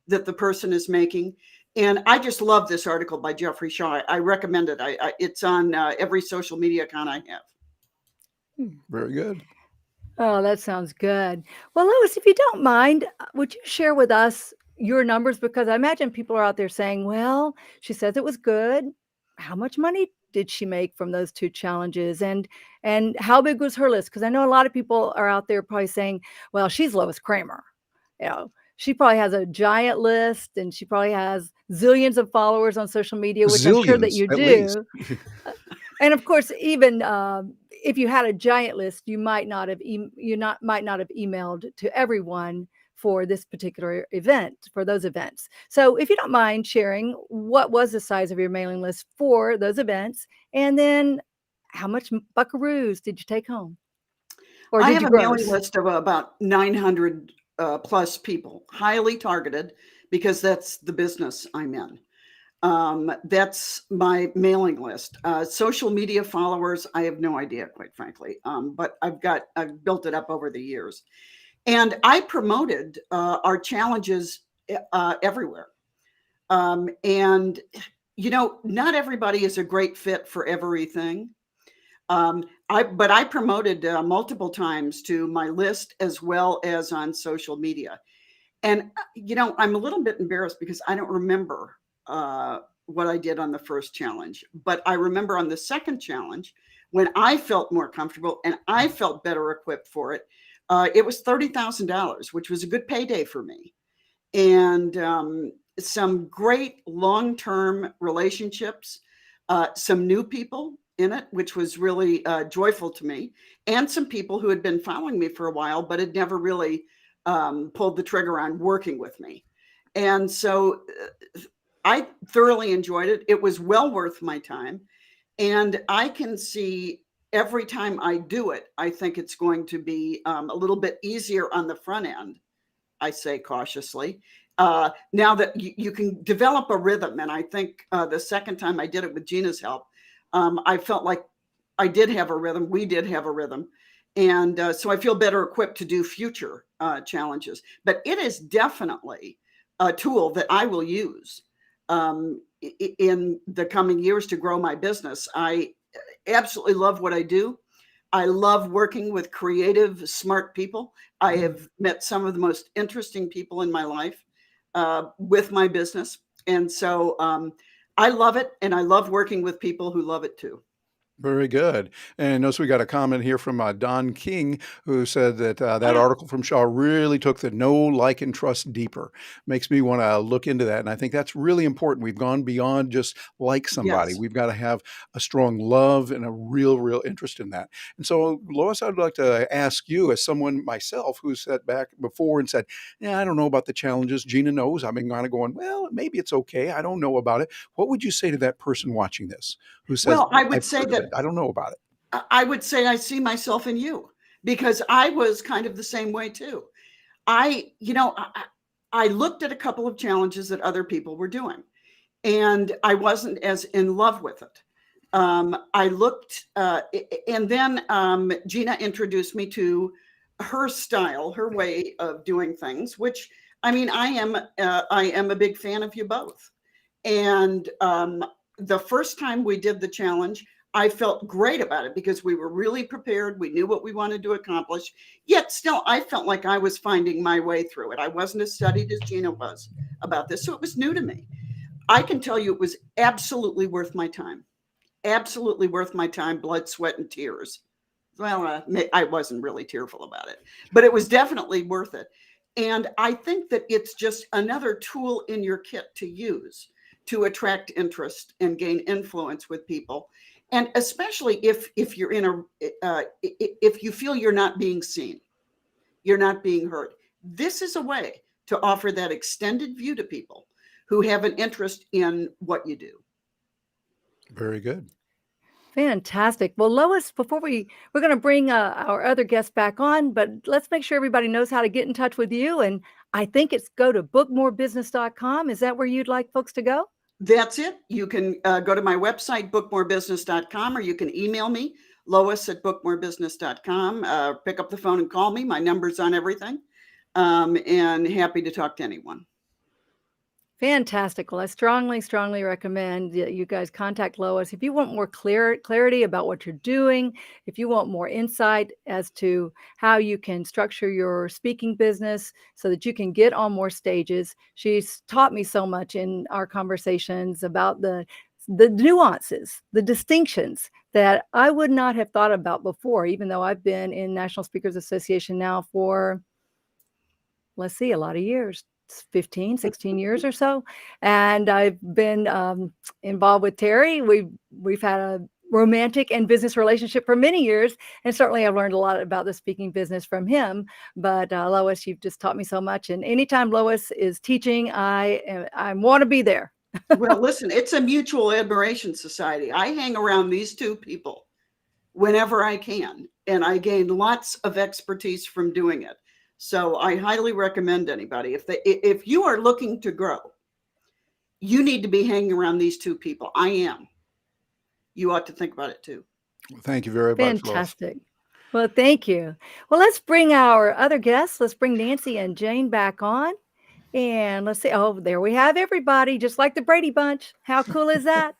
that the person is making. And I just love this article by Jeffrey Shaw. I recommend it. It's on every social media account I have. Very good. Oh, that sounds good. Well, Lois, if you don't mind, would you share with us your numbers? Because I imagine people are out there saying, well, she says it was good. How much money did she make from those two challenges? And how big was her list? Because I know a lot of people are out there probably saying, well, she's Lois Kramer. You know, she probably has a giant list and she probably has zillions of followers on social media, which I'm sure that Zillions, you at least. do. And of course, even if you had a giant list, you might not have might not have emailed to everyone for this particular event, for those events. So if you don't mind sharing, what was the size of your mailing list for those events? And then how much buckaroos did you take home? Or I did have you a mailing gross? list of about 900 plus people, highly targeted, because that's the business I'm in. That's my mailing list. Social media followers, I have no idea, quite frankly. But I've built it up over the years. And I promoted our challenges everywhere. And, you know, not everybody is a great fit for everything. But I promoted multiple times to my list as well as on social media. And, you know, I'm a little bit embarrassed because I don't remember what I did on the first challenge, but I remember on the second challenge when I felt more comfortable and I felt better equipped for it. It was $30,000, which was a good payday for me. And some great long-term relationships, some new people in it, which was really joyful to me, and some people who had been following me for a while, but had never really pulled the trigger on working with me. And so I thoroughly enjoyed it. It was well worth my time. And I can see every time I do it, I think it's going to be a little bit easier on the front end, I say cautiously, now that you can develop a rhythm. And I think the second time I did it with Gina's help, I felt like I did have a rhythm. We did have a rhythm. And so I feel better equipped to do future challenges. But it is definitely a tool that I will use in the coming years to grow my business. I absolutely love what I do. I love working with creative, smart people. I have met some of the most interesting people in my life with my business. And so I love it. And I love working with people who love it too. Very good. And notice we got a comment here from Don King, who said that that Ah, article from Shaw really took the know, like, and trust deeper. Makes me want to look into that. And I think that's really important. We've gone beyond just like somebody. yes. We've got to have a strong love and a real interest in that. And so, Lois, I'd like to ask you, as someone myself who sat back before and said, yeah, I don't know about the challenges. Gina knows. I've been kind of going, well, maybe it's okay. I don't know about it. What would you say to that person watching this who says, Well, I would I've say heard of it, that I don't know about it? I would say I see myself in you because I was kind of the same way too. I looked at a couple of challenges that other people were doing, and I wasn't as in love with it. I looked, and then Gina introduced me to her style, her way of doing things. Which I mean, I am a big fan of you both. And the first time we did the challenge, I felt great about it because we were really prepared. We knew what we wanted to accomplish. Yet still, I felt like I was finding my way through it. I wasn't as studied as Gina was about this. So it was new to me. I can tell you it was absolutely worth my time. Absolutely worth my time, blood, sweat, and tears. Well, I wasn't really tearful about it, but it was definitely worth it. And I think that it's just another tool in your kit to use to attract interest and gain influence with people. And especially if you're in if you feel you're not being seen, you're not being heard. This is a way to offer that extended view to people who have an interest in what you do. Very good. Fantastic. Well, Lois, before we're going to bring our other guests back on, but let's make sure everybody knows how to get in touch with you. And I think it's go to bookmorebusiness.com. Is that where you'd like folks to go? That's it. You can go to my website, bookmorebusiness.com, or you can email me, lois@bookmorebusiness.com. Pick up the phone and call me. My number's on everything. And happy to talk to anyone. Fantastic. Well, I strongly recommend that you guys contact Lois if you want more clarity about what you're doing, if you want more insight as to how you can structure your speaking business so that you can get on more stages. She's taught me so much in our conversations about the nuances, the distinctions that I would not have thought about before, even though I've been in National Speakers Association now for, let's see, a lot of years. 15, 16 years or so. And I've been involved with Terry. We've had a romantic and business relationship for many years. And certainly I've learned a lot about the speaking business from him. But Lois, you've just taught me so much. And anytime Lois is teaching, I want to be there. Well, listen, it's a mutual admiration society. I hang around these two people whenever I can, and I gain lots of expertise from doing it. So I highly recommend anybody, if you are looking to grow, you need to be hanging around these two people. I am. You ought to think about it too. Well, thank you very much, Lois. Fantastic. Well, thank you. Well, let's bring our other guests. Let's bring Nancy and Jane back on. And let's see. Oh, there we have everybody, just like the Brady Bunch. How cool is that?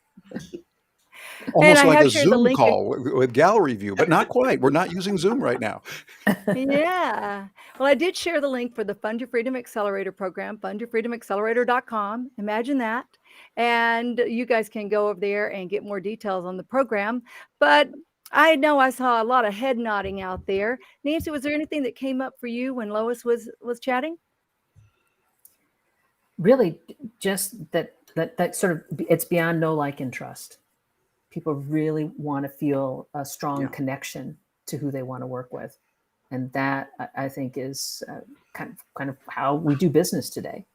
And Almost I like have a shared the Zoom link. call with gallery view, but not quite. We're not using Zoom right now. Yeah. Well, I did share the link for the Fund Your Freedom Accelerator program, fundyourfreedomaccelerator.com. Imagine that. And you guys can go over there and get more details on the program. But I know I saw a lot of head nodding out there. Nancy, was there anything that came up for you when Lois was chatting? Really, just that sort of, it's beyond know, like, and trust. People really want to feel a strong connection to who they want to work with. And that, I think, is kind of how we do business today.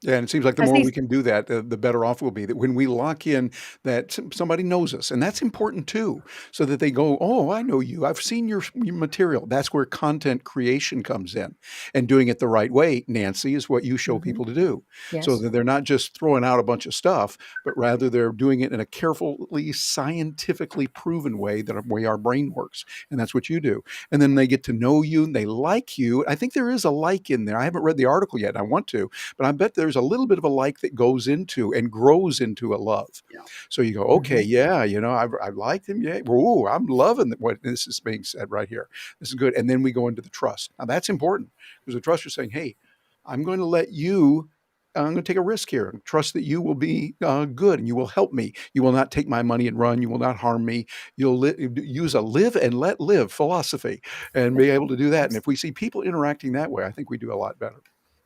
Yeah, and it seems like the I more see. we can do that, the better off we'll be. That when we lock in that somebody knows us, and that's important too, so that they go, "Oh, I know you. I've seen your material." That's where content creation comes in, and doing it the right way, Nancy, is what you show Hmm. people to do, so Yes. that they're not just throwing out a bunch of stuff, but rather they're doing it in a carefully, scientifically proven way, that way our brain works, and that's what you do. And then they get to know you, and they like you. I think there is a like in there. I haven't read the article yet. I want to, but I bet there's a little bit of a like that goes into and grows into a love. Yeah. So you go, okay, Hmm. yeah, I've liked him. Yeah, ooh, I'm loving what this is being said right here. This is good. And then we go into the trust. Now that's important, because the trust is saying, hey, I'm going to let you. I'm going to take a risk here and trust that you will be good, and you will help me. You will not take my money and run. You will not harm me. You'll use a live and let live philosophy, and be able to do that. And Yes. if we see people interacting that way, I think we do a lot better.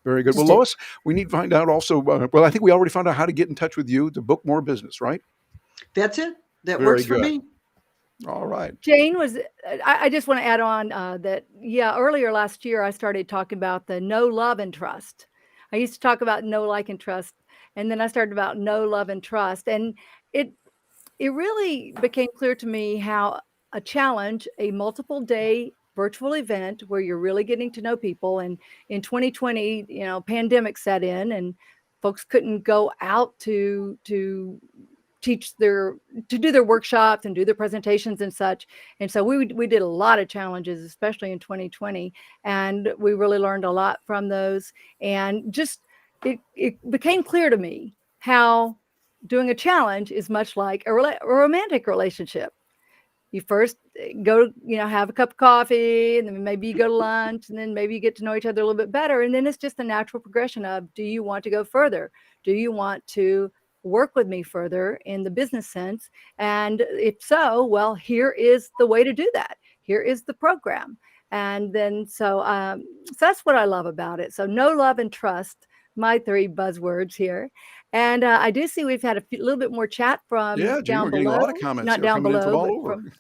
Very good. Well, Just a, Lois, we need to find out also. Well, I think we already found out how to get in touch with you to book more business, right? That's it. That Very works for good. me. All right. Jane was, I just want to add on that, yeah, earlier last year, I started talking about the know, love, and trust. I used to talk about know, like, and trust. And then I started about know, love, and trust. And it, it really became clear to me how a challenge, a multiple day virtual event where you're really getting to know people. And in 2020, pandemic set in and folks couldn't go out to teach to do their workshops and do their presentations and such. And so we did a lot of challenges, especially in 2020, and we really learned a lot from those. And just it became clear to me how doing a challenge is much like a romantic relationship. You first go, have a cup of coffee, and then maybe you go to lunch, and then maybe you get to know each other a little bit better. And then it's just a natural progression of, do you want to go further? Do you want to work with me further in the business sense? And if so, well, here is the way to do that. Here is the program. And then, so that's what I love about it. So know, love, and trust, my three buzzwords here. And I do see we've had a little bit more chat from Yeah, Gene, down we're getting a below, lot of comments not here down coming in from below, all but over. from,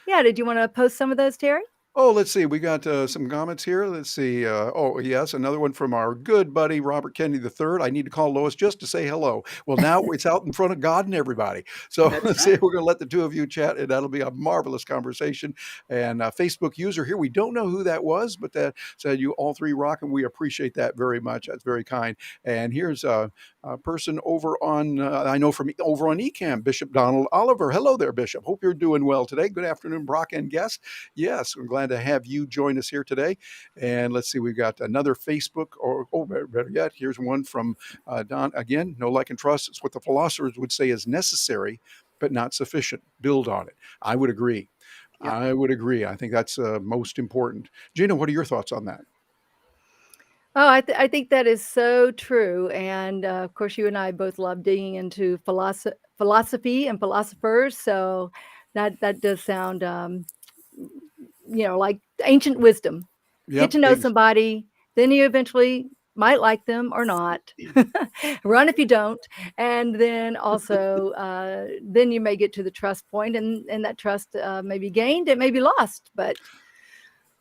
yeah. Did you want to post some of those, Terry? Oh, let's see. We got some comments here. Let's see. Oh, yes, another one from our good buddy Robert Kennedy III. I need to call Lois just to say hello. Well, now it's out in front of God and everybody. So That's let's see. right. We're going to let the two of you chat, and that'll be a marvelous conversation. And Facebook user here, we don't know who that was, but that said you all three rock, and we appreciate that very much. That's very kind. And here's a person over on, I know from over on Ecamm, Bishop Donald Oliver. Hello there, Bishop. Hope you're doing well today. Good afternoon, Brock and guests. Yes, we're glad to have you join us here today. And let's see, we've got another Facebook, or better yet, here's one from Don. Again, know, like, and trust. It's what the philosophers would say is necessary, but not sufficient. Build on it. I would agree. Yep. I would agree. I think that's most important. Gina, what are your thoughts on that? Oh, I think that is so true. And of course, you and I both love digging into philosophy and philosophers. So that does sound, like ancient wisdom. Get Yep. to know somebody, then you eventually might like them or not. Run if you don't. And then also, then you may get to the trust point, and that trust may be gained, it may be lost, but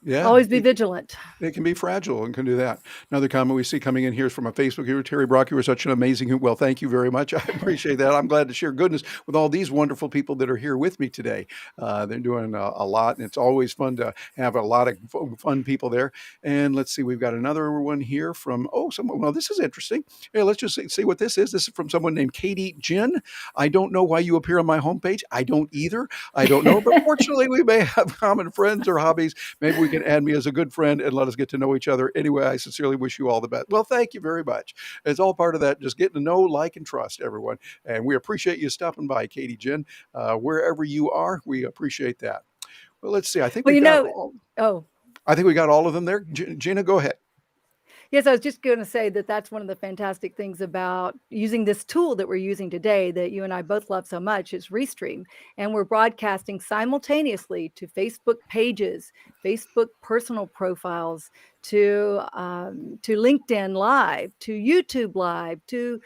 Yeah. always be vigilant. It can be fragile and can do that. Another comment we see coming in here is from a Facebook here. Terry Brock, you were such an amazing, well, thank you very much. I appreciate that. I'm glad to share goodness with all these wonderful people that are here with me today. They're doing a lot, and it's always fun to have a lot of fun people there. And let's see, we've got another one here from, someone, well, this is interesting. Yeah, let's just see what this is. This is from someone named Katie Jin. I don't know why you appear on my homepage. I don't either. I don't know, but fortunately, we may have common friends or hobbies. Maybe we can add me as a good friend and let us get to know each other. Anyway, I sincerely wish you all the best. Well, thank you very much. It's all part of that, just getting to know, like, and trust everyone. And we appreciate you stopping by, Katie Jen. Wherever you are, we appreciate that. Well, let's see. I think Well, we've got oh, all of them there. Gina, go ahead. yes, I was just going to say that that's one of the fantastic things about using this tool that we're using today that you and I both love so much is Restream. And we're broadcasting simultaneously to Facebook pages, Facebook personal profiles, to LinkedIn Live, to YouTube Live, to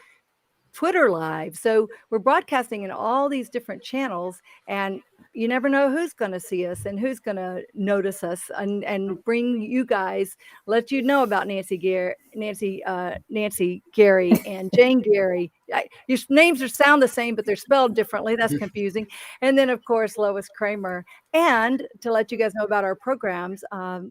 Twitter Live. So we're broadcasting in all these different channels, and you never know who's going to see us and who's going to notice us, and bring you guys, let you know about Nancy Giere, Nancy Gary and Jane Giere. Your names sound the same, but they're spelled differently. That's confusing. And then, of course, Lois Kramer. And to let you guys know about our programs,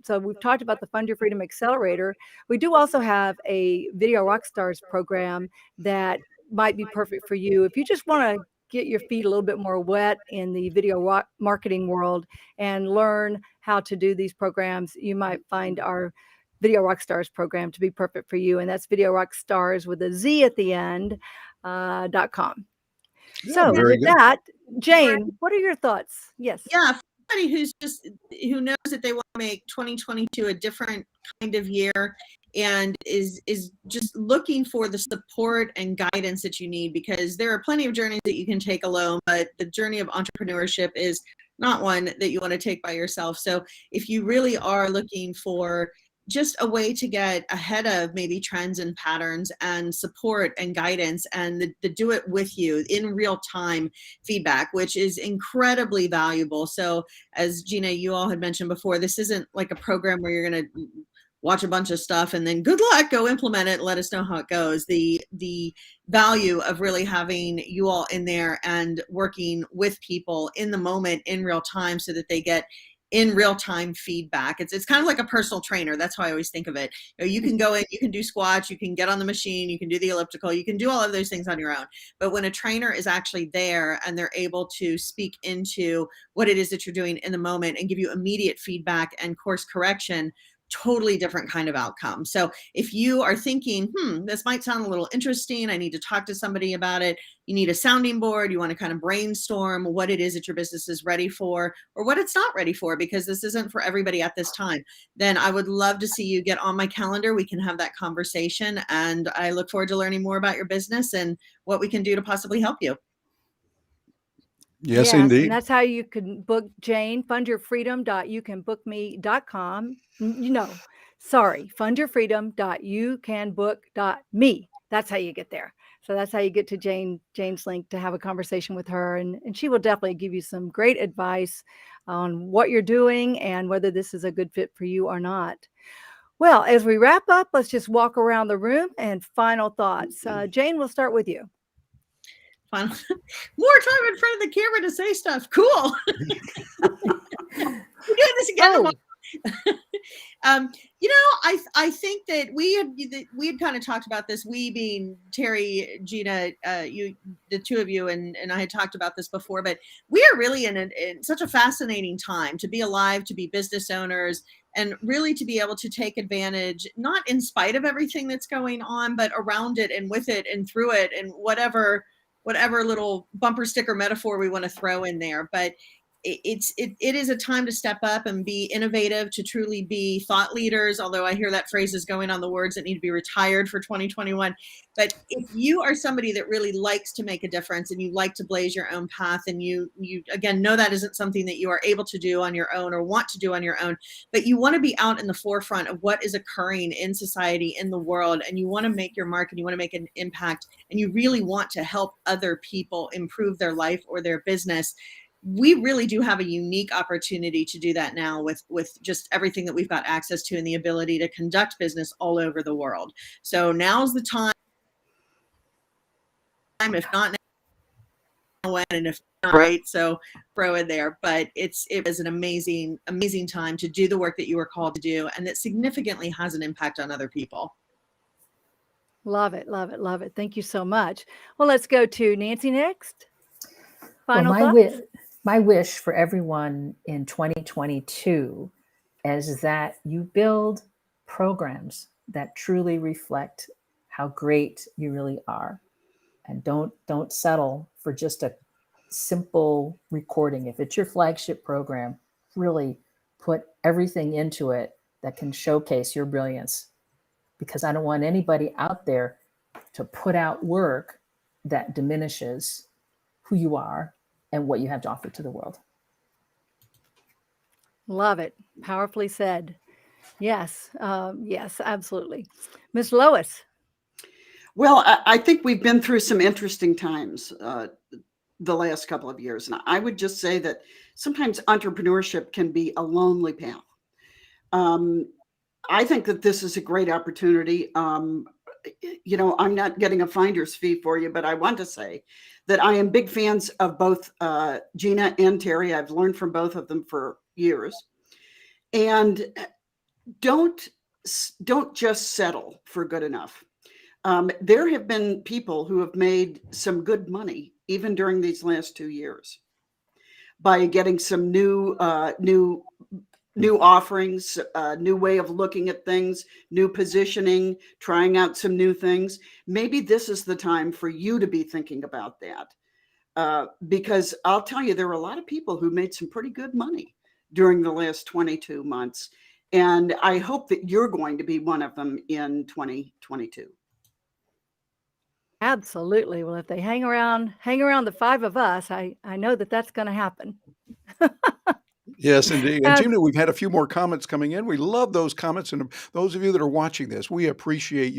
so we've talked about the Fund Your Freedom Accelerator. We do also have a Video Rockstars program that might be perfect for you if you just want to get your feet a little bit more wet in the video marketing world and learn how to do these programs. You might find our Video Rockstars program to be perfect for you. And that's Video Rockstars with a Z at the end, .com. So with that, Jane, what are your thoughts? Yes. Yeah, for somebody who knows that they want to make 2022 a different kind of year and is just looking for the support and guidance that you need, because there are plenty of journeys that you can take alone, but the journey of entrepreneurship is not one that you want to take by yourself. So if you really are looking for just a way to get ahead of maybe trends and patterns and support and guidance, and the do it with you in real time feedback, which is incredibly valuable. So as Gina, you all had mentioned before, this isn't like a program where you're going to watch a bunch of stuff and then good luck, go implement it and let us know how it goes. The value of really having you all in there and working with people in the moment in real time so that they get in real time feedback. It's kind of like a personal trainer. That's how I always think of it. You can go in, you can do squats, you can get on the machine, you can do the elliptical, you can do all of those things on your own. But when a trainer is actually there and they're able to speak into what it is that you're doing in the moment and give you immediate feedback and course correction, totally different kind of outcome. So if you are thinking, this might sound a little interesting, I need to talk to somebody about it, you need a sounding board, you want to kind of brainstorm what it is that your business is ready for or what it's not ready for, because this isn't for everybody at this time, then I would love to see you get on my calendar. We can have that conversation, and I look forward to learning more about your business and what we can do to possibly help you. Yes, indeed. And that's how you can book Jane, fundyourfreedom.youcanbookme.com. fundyourfreedom.youcanbook.me. That's how you get there. So that's how you get to Jane's link to have a conversation with her. And she will definitely give you some great advice on what you're doing and whether this is a good fit for you or not. Well, as we wrap up, let's just walk around the room and final thoughts. Jane, we'll start with you. More time in front of the camera to say stuff. Cool. We're doing this again. I think that we had kind of talked about this. We being Terry, Gina, you, the two of you, and I had talked about this before. But we are really in such a fascinating time to be alive, to be business owners, and really to be able to take advantage, not in spite of everything that's going on, but around it and with it and through it, and whatever little bumper sticker metaphor we want to throw in there. But it is a time to step up and be innovative, to truly be thought leaders, although I hear that phrase is going on the words that need to be retired for 2021. But if you are somebody that really likes to make a difference and you like to blaze your own path, and you again know that isn't something that you are able to do on your own or want to do on your own, but you want to be out in the forefront of what is occurring in society, in the world, and you want to make your mark and you want to make an impact, and you really want to help other people improve their life or their business, we really do have a unique opportunity to do that now with just everything that we've got access to and the ability to conduct business all over the world. So now's the time, if not now, when, and if not, right, so throw in there. But it is an amazing time to do the work that you were called to do, and that significantly has an impact on other people. Love it, love it, love it. Thank you so much. Well, let's go to Nancy next. Final thoughts? My wish for everyone in 2022 is that you build programs that truly reflect how great you really are, and don't settle for just a simple recording. If it's your flagship program, really put everything into it that can showcase your brilliance, because I don't want anybody out there to put out work that diminishes who you are and what you have to offer to the world. Love it. Powerfully said. Yes. Yes, absolutely. Miss Lois. Well, I think we've been through some interesting times the last couple of years. And I would just say that sometimes entrepreneurship can be a lonely path. I think that this is a great opportunity. I'm not getting a finder's fee for you, but I want to say that I am big fans of both Gina and Terry. I've learned from both of them for years. And don't just settle for good enough. There have been people who have made some good money even during these last 2 years by getting some new offerings, new way of looking at things, new positioning, trying out some new things. Maybe this is the time for you to be thinking about that. Because I'll tell you, there were a lot of people who made some pretty good money during the last 22 months. And I hope that you're going to be one of them in 2022. Absolutely. Well, if they hang around the 5 of us, I know that that's gonna happen. Yes, indeed. And Uh, Gina, we've had a few more comments coming in. We love those comments. And those of you that are watching this, we appreciate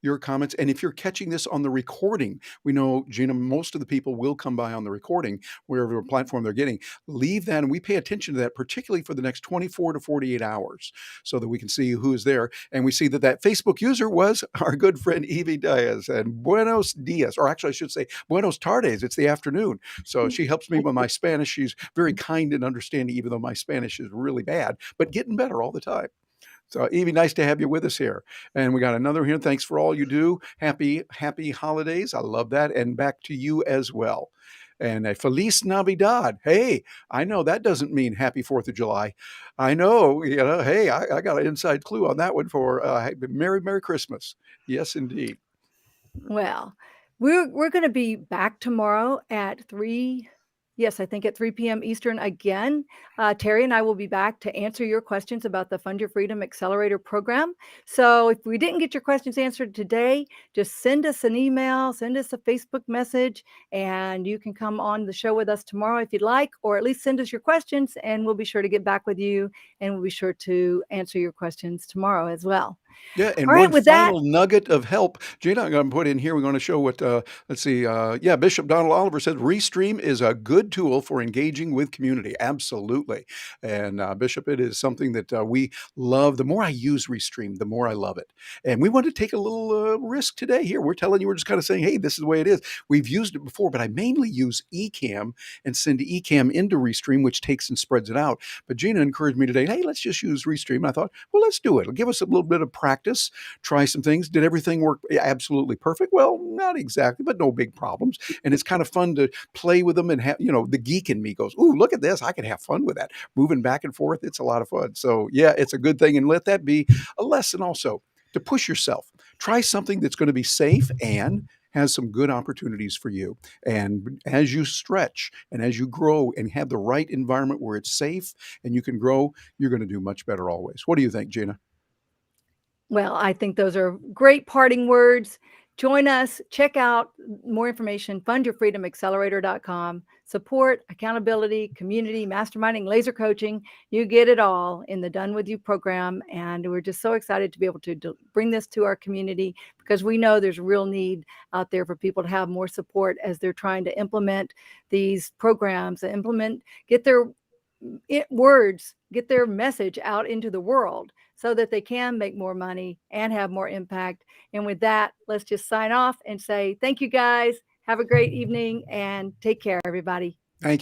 your comments. And if you're catching this on the recording, we know, Gina, most of the people will come by on the recording, wherever platform they're getting. Leave that, and we pay attention to that, particularly for the next 24 to 48 hours, so that we can see who is there. And we see that Facebook user was our good friend Evie Diaz. And buenos dias, or actually I should say buenos tardes. It's the afternoon. So she helps me with my Spanish. She's very kind and understanding, even though my Spanish is really bad, but getting better all the time. So, Evie, nice to have you with us here. And we got another here. Thanks for all you do. Happy holidays. I love that. And back to you as well. And a Feliz Navidad. Hey, I know that doesn't mean happy 4th of July. I know, hey, I got an inside clue on that one for Merry Christmas. Yes, indeed. Well, we're gonna be back tomorrow at 3, yes, I think at 3 p.m. Eastern again. Terry and I will be back to answer your questions about the Fund Your Freedom Accelerator program. So if we didn't get your questions answered today, just send us an email, send us a Facebook message, and you can come on the show with us tomorrow if you'd like, or at least send us your questions, and we'll be sure to get back with you, and we'll be sure to answer your questions tomorrow as well. Yeah, and All right, one with that, final nugget of help, Gina, I'm going to put in here. We're going to show what. Let's see. Bishop Donald Oliver said Restream is a good tool for engaging with community. Absolutely, and Bishop, it is something that we love. The more I use Restream, the more I love it. And we want to take a little risk today. Here, we're telling you, we're just kind of saying, hey, this is the way it is. We've used it before, but I mainly use Ecamm and send Ecamm into Restream, which takes and spreads it out. But Gina encouraged me today. Hey, let's just use Restream. And I thought, well, let's do it. It'll give us a little bit of practice. Try some things. Did everything work absolutely perfect? Well, not exactly, but no big problems. And it's kind of fun to play with them and have, the geek in me goes, ooh, look at this. I can have fun with that. Moving back and forth. It's a lot of fun. So yeah, it's a good thing. And let that be a lesson also to push yourself. Try something that's going to be safe and has some good opportunities for you. And as you stretch and as you grow and have the right environment where it's safe and you can grow, you're going to do much better always. What do you think, Gina? well, I think those are great parting words. Join us, check out more information, fundyourfreedomaccelerator.com. Support, accountability, community, masterminding, laser coaching. You get it all in the Done With You program. And we're just so excited to be able to bring this to our community because we know there's real need out there for people to have more support as they're trying to implement these programs, get their words, get their message out into the world so that they can make more money and have more impact. And with that, let's just sign off and say, thank you guys. Have a great evening and take care, everybody. Thank you.